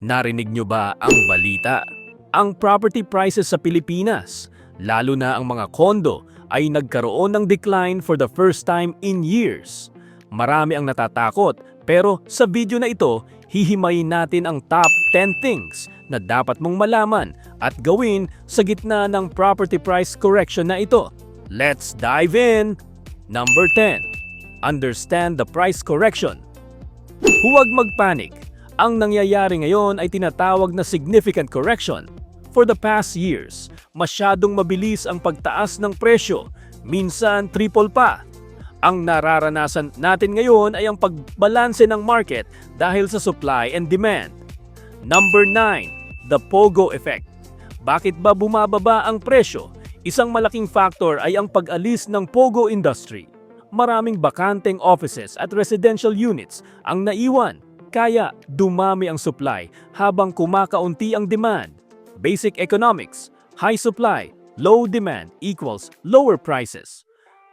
Narinig nyo ba ang balita? Ang property prices sa Pilipinas, lalo na ang mga kondo, ay nagkaroon ng decline for the first time in years. Marami ang natatakot, pero sa video na ito, hihimayin natin ang top 10 things na dapat mong malaman at gawin sa gitna ng property price correction na ito. Let's dive in! Number 10. Understand the price correction. Huwag magpanik. Ang nangyayari ngayon ay tinatawag na significant correction. For the past years, masyadong mabilis ang pagtaas ng presyo, minsan triple pa. Ang nararanasan natin ngayon ay ang pagbalanse ng market dahil sa supply and demand. Number 9. The Pogo Effect. Bakit ba bumababa ang presyo? Isang malaking factor ay ang pag-alis ng Pogo industry. Maraming bakanteng offices at residential units ang naiwan. Kaya dumami ang supply habang kumakaunti ang demand. Basic economics, high supply, low demand equals lower prices.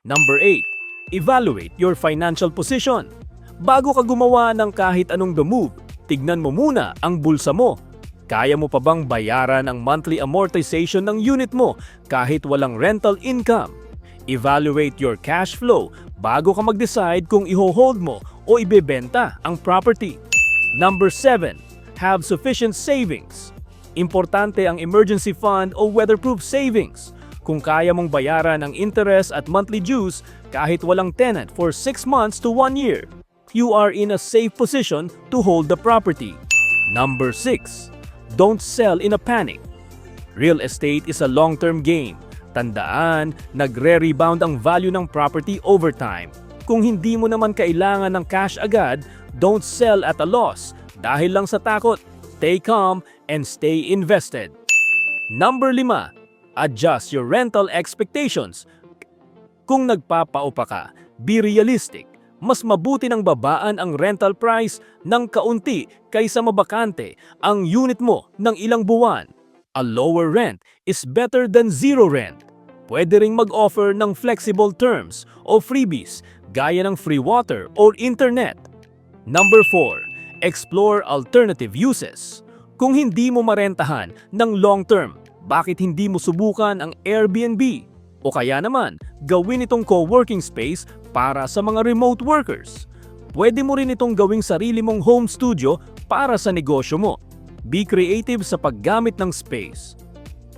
Number 8. Evaluate your financial position. Bago ka gumawa ng kahit anong move, tignan mo muna ang bulsa mo. Kaya mo pa bang bayaran ang monthly amortization ng unit mo kahit walang rental income? Evaluate your cash flow bago ka mag-decide kung i-hold mo o ibebenta ang property. Number 7. Have sufficient savings. Importante ang emergency fund o weatherproof savings. Kung kaya mong bayaran ang interest at monthly dues kahit walang tenant for 6 months to 1 year, you are in a safe position to hold the property. Number 6. Don't sell in a panic. Real estate is a long-term game. Tandaan, nagre-rebound ang value ng property over time. Kung hindi mo naman kailangan ng cash agad, don't sell at a loss dahil lang sa takot. Stay calm and stay invested. Number 5. Adjust your rental expectations. Kung nagpapaupa ka, be realistic. Mas mabuti nang babaan ang rental price ng kaunti kaysa mabakante ang unit mo ng ilang buwan. A lower rent is better than zero rent. Pwede ring mag-offer ng flexible terms o freebies gaya ng free water or internet. Number 4. Explore alternative uses. Kung hindi mo marentahan ng long term, bakit hindi mo subukan ang Airbnb? O kaya naman, gawin itong co-working space para sa mga remote workers. Pwede mo rin itong gawing sarili mong home studio para sa negosyo mo. Be creative sa paggamit ng space.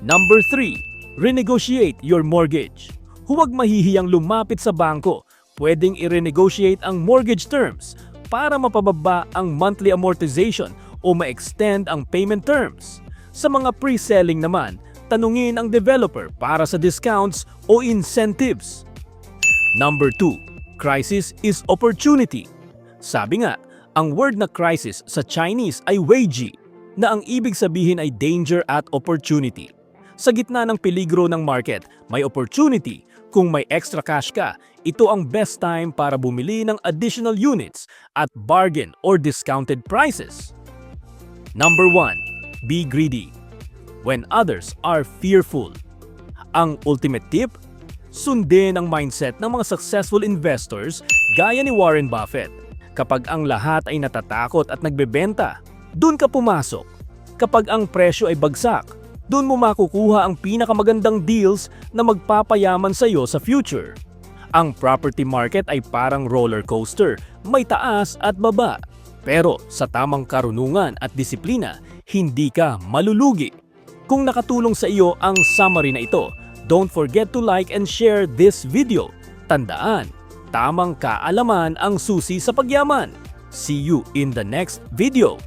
Number 3. Renegotiate your mortgage. Huwag mahihiyang lumapit sa bangko. Pwedeng i-renegotiate ang mortgage terms para mapababa ang monthly amortization o ma-extend ang payment terms. Sa mga pre-selling naman, tanungin ang developer para sa discounts o incentives. Number 2. Crisis is opportunity. Sabi nga, ang word na crisis sa Chinese ay weiji, na ang ibig sabihin ay danger at opportunity. Sa gitna ng peligro ng market, may opportunity. Kung may extra cash ka, ito ang best time para bumili ng additional units at bargain or discounted prices. Number 1. Be greedy. When others are fearful. Ang ultimate tip? Sundin ang mindset ng mga successful investors gaya ni Warren Buffett. Kapag ang lahat ay natatakot at nagbebenta, dun ka pumasok. Kapag ang presyo ay bagsak, dun mo makukuha ang pinakamagandang deals na magpapayaman sa iyo sa future. Ang property market ay parang roller coaster, may taas at baba. Pero sa tamang karunungan at disiplina, hindi ka malulugi. Kung nakatulong sa iyo ang summary na ito, don't forget to like and share this video. Tandaan, tamang kaalaman ang susi sa pagyaman. See you in the next video.